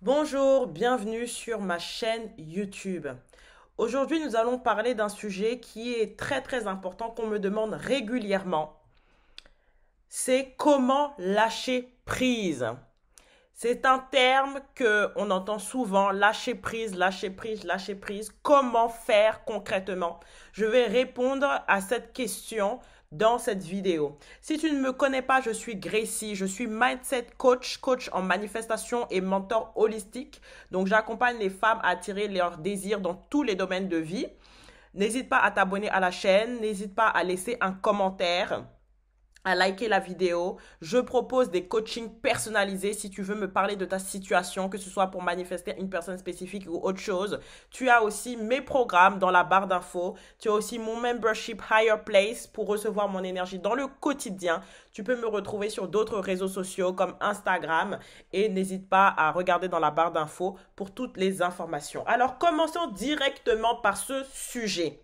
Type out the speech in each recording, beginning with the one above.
Bonjour, bienvenue sur ma chaîne YouTube. Aujourd'hui, nous allons parler d'un sujet qui est très important qu'on me demande régulièrement. C'est comment lâcher prise. C'est un terme que on entend souvent, lâcher prise, lâcher prise, lâcher prise. Comment faire concrètement? Je vais répondre à cette question dans cette vidéo. Si tu ne me connais pas, je suis Gracie, je suis mindset coach, coach en manifestation et mentor holistique. Donc j'accompagne les femmes à attirer leurs désirs dans tous les domaines de vie. N'hésite pas à t'abonner à la chaîne, n'hésite pas à laisser un commentaire, à liker la vidéo. Je propose des coachings personnalisés si tu veux me parler de ta situation, que ce soit pour manifester une personne spécifique ou autre chose. Tu as aussi mes programmes dans la barre d'infos. Tu as aussi mon membership Higher Place pour recevoir mon énergie dans le quotidien. Tu peux me retrouver sur d'autres réseaux sociaux comme Instagram et n'hésite pas à regarder dans la barre d'infos pour toutes les informations. Alors commençons directement par ce sujet.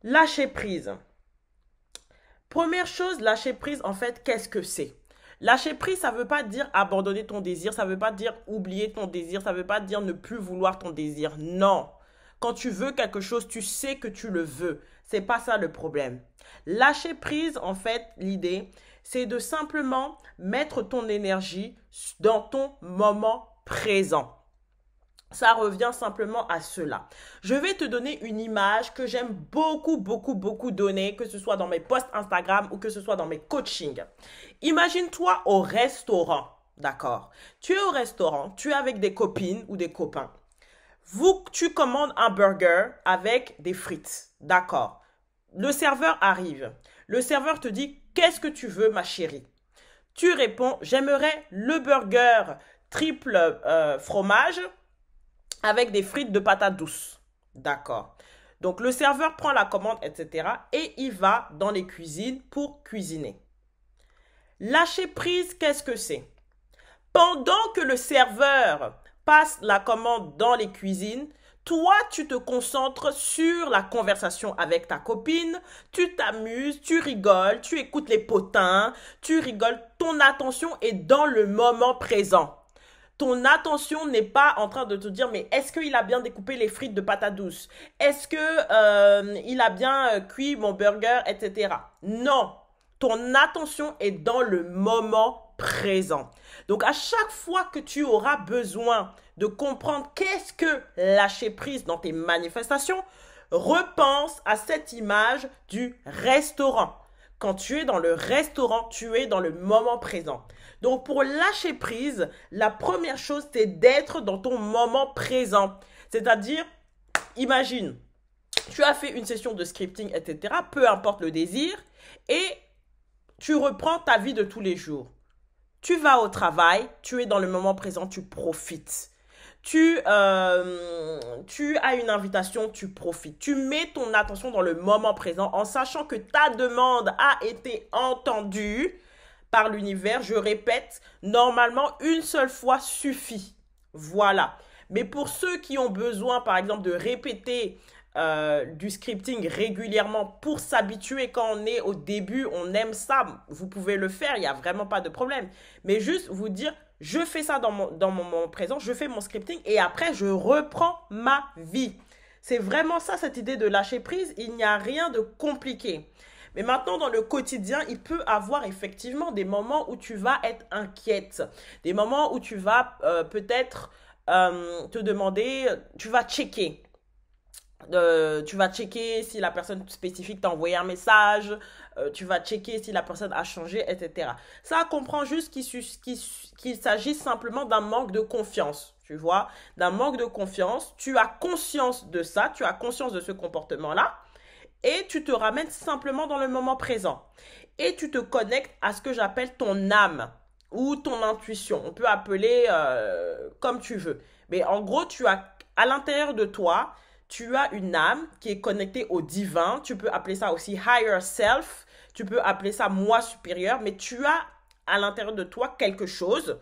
Lâcher prise. Première chose, lâcher prise, en fait, qu'est-ce que c'est? Lâcher prise, ça ne veut pas dire abandonner ton désir, ça ne veut pas dire oublier ton désir, ça ne veut pas dire ne plus vouloir ton désir. Non. Quand tu veux quelque chose, tu sais que tu le veux. C'est pas ça le problème. Lâcher prise, en fait, l'idée, c'est de simplement mettre ton énergie dans ton moment présent. Ça revient simplement à cela. Je vais te donner une image que j'aime beaucoup donner, que ce soit dans mes posts Instagram ou que ce soit dans mes coachings. Imagine-toi au restaurant, d'accord? Tu es au restaurant, tu es avec des copines ou des copains. Tu commandes un burger avec des frites, d'accord? Le serveur arrive. Le serveur te dit, qu'est-ce que tu veux, ma chérie? Tu réponds, j'aimerais le burger triple fromage avec des frites de patates douces. D'accord. Donc, le serveur prend la commande, etc. et il va dans les cuisines pour cuisiner. Lâcher prise, qu'est-ce que c'est? Pendant que le serveur passe la commande dans les cuisines, toi, tu te concentres sur la conversation avec ta copine, tu t'amuses, tu rigoles, tu écoutes les potins, tu rigoles, ton attention est dans le moment présent. Ton attention n'est pas en train de te dire mais est-ce qu'il a bien découpé les frites de patates douces? Est-ce que il a bien cuit mon burger, etc. Non, ton attention est dans le moment présent. Donc à chaque fois que tu auras besoin de comprendre qu'est-ce que lâcher prise dans tes manifestations, repense à cette image du restaurant. Quand tu es dans le restaurant, tu es dans le moment présent. Donc, pour lâcher prise, la première chose, c'est d'être dans ton moment présent. C'est-à-dire, imagine, tu as fait une session de scripting, etc., peu importe le désir, et tu reprends ta vie de tous les jours. Tu vas au travail, tu es dans le moment présent, tu profites. Tu as une invitation, tu profites. Tu mets ton attention dans le moment présent en sachant que ta demande a été entendue par l'univers. Je répète, normalement, une seule fois suffit. Voilà. Mais pour ceux qui ont besoin, par exemple, de répéter du scripting régulièrement pour s'habituer quand on est au début, on aime ça, vous pouvez le faire, il n'y a vraiment pas de problème. Mais juste vous dire, je fais ça dans mon moment présent, je fais mon scripting et après je reprends ma vie. C'est vraiment ça, cette idée de lâcher prise, il n'y a rien de compliqué. Mais maintenant, dans le quotidien, il peut avoir effectivement des moments où tu vas être inquiète, des moments où tu vas peut-être te demander, tu vas checker. Tu vas checker si la personne spécifique t'a envoyé un message, tu vas checker si la personne a changé, etc. Ça comprend juste qu'il s'agit simplement d'un manque de confiance, tu vois, d'un manque de confiance. Tu as conscience de ça, tu as conscience de ce comportement-là, et tu te ramènes simplement dans le moment présent. Et tu te connectes à ce que j'appelle ton âme ou ton intuition. On peut appeler comme tu veux. Mais en gros, tu as à l'intérieur de toi, tu as une âme qui est connectée au divin. Tu peux appeler ça aussi higher self. Tu peux appeler ça moi supérieur. Mais tu as à l'intérieur de toi quelque chose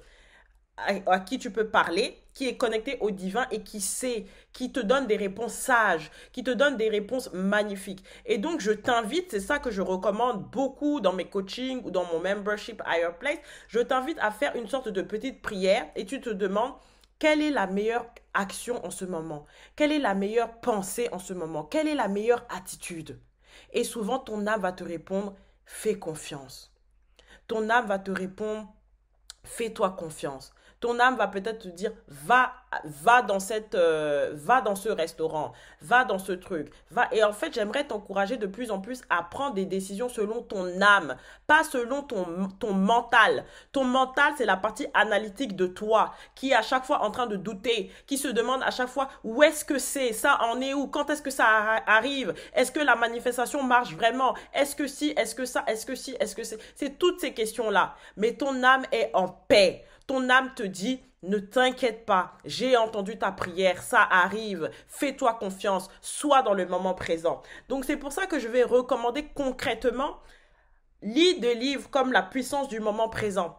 à qui tu peux parler, qui est connecté au divin et qui sait, qui te donne des réponses sages, qui te donne des réponses magnifiques. Et donc, je t'invite, c'est ça que je recommande beaucoup dans mes coachings ou dans mon membership Higher Place, je t'invite à faire une sorte de petite prière et tu te demandes quelle est la meilleure action en ce moment? Quelle est la meilleure pensée en ce moment? Quelle est la meilleure attitude? Et souvent, ton âme va te répondre, fais confiance. Ton âme va te répondre, fais-toi confiance. Ton âme va peut-être te dire, va dans va dans ce restaurant, va dans ce truc, va. Et en fait, j'aimerais t'encourager de plus en plus à prendre des décisions selon ton âme, pas selon ton mental. Ton mental, c'est la partie analytique de toi, qui est à chaque fois en train de douter, qui se demande à chaque fois où est-ce que c'est, ça en est où, quand est-ce que ça arrive, est-ce que la manifestation marche vraiment, est-ce que si, est-ce que ça, est-ce que si, est-ce que c'est toutes ces questions-là. Mais ton âme est en paix. Ton âme te dit, ne t'inquiète pas, j'ai entendu ta prière, ça arrive, fais-toi confiance, sois dans le moment présent. Donc c'est pour ça que je vais recommander concrètement, lis des livres comme La puissance du moment présent.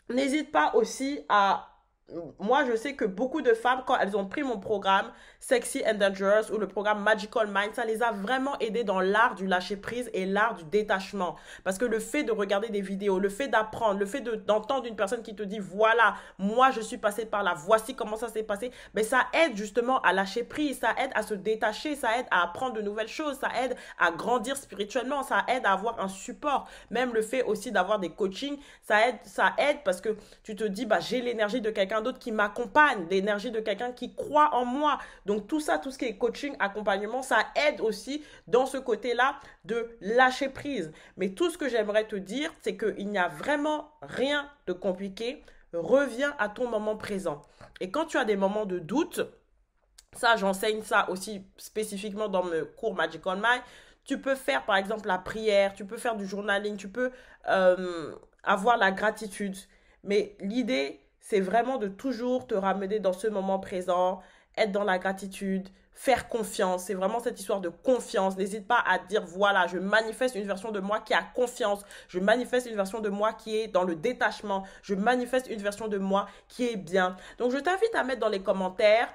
N'hésite pas aussi à... Moi, je sais que beaucoup de femmes, quand elles ont pris mon programme Sexy and Dangerous ou le programme Magical Mind, ça les a vraiment aidées dans l'art du lâcher-prise et l'art du détachement. Parce que le fait de regarder des vidéos, le fait d'apprendre, le fait d'entendre une personne qui te dit, voilà, moi, je suis passée par là, voici comment ça s'est passé, mais ça aide justement à lâcher prise, ça aide à se détacher, ça aide à apprendre de nouvelles choses, ça aide à grandir spirituellement, ça aide à avoir un support. Même le fait aussi d'avoir des coachings, ça aide parce que tu te dis, bah, j'ai l'énergie de quelqu'un d'autre qui m'accompagne, l'énergie de quelqu'un qui croit en moi. Donc tout ça, tout ce qui est coaching, accompagnement, ça aide aussi dans ce côté-là de lâcher prise. Mais tout ce que j'aimerais te dire, c'est qu'il n'y a vraiment rien de compliqué. Reviens à ton moment présent. Et quand tu as des moments de doute, ça j'enseigne ça aussi spécifiquement dans mes cours Magical Mind, tu peux faire par exemple la prière, tu peux faire du journaling, tu peux avoir la gratitude. Mais l'idée, c'est vraiment de toujours te ramener dans ce moment présent, être dans la gratitude, faire confiance. C'est vraiment cette histoire de confiance. N'hésite pas à dire, voilà, je manifeste une version de moi qui a confiance. Je manifeste une version de moi qui est dans le détachement. Je manifeste une version de moi qui est bien. Donc, je t'invite à mettre dans les commentaires.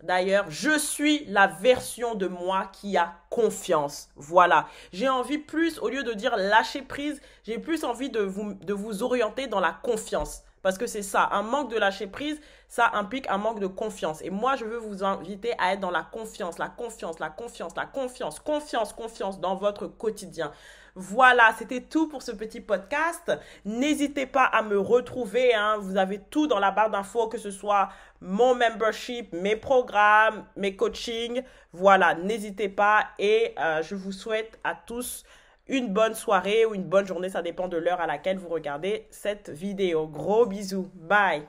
D'ailleurs, je suis la version de moi qui a confiance. Voilà. J'ai envie plus, au lieu de dire lâcher prise, j'ai plus envie de vous orienter dans la confiance. Parce que c'est ça, un manque de lâcher prise, ça implique un manque de confiance. Et moi, je veux vous inviter à être dans la confiance, la confiance, la confiance, la confiance, confiance, confiance dans votre quotidien. Voilà, c'était tout pour ce petit podcast. N'hésitez pas à me retrouver, hein. Vous avez tout dans la barre d'infos, que ce soit mon membership, mes programmes, mes coachings. Voilà, n'hésitez pas et je vous souhaite à tous une bonne soirée ou une bonne journée, ça dépend de l'heure à laquelle vous regardez cette vidéo. Gros bisous, bye!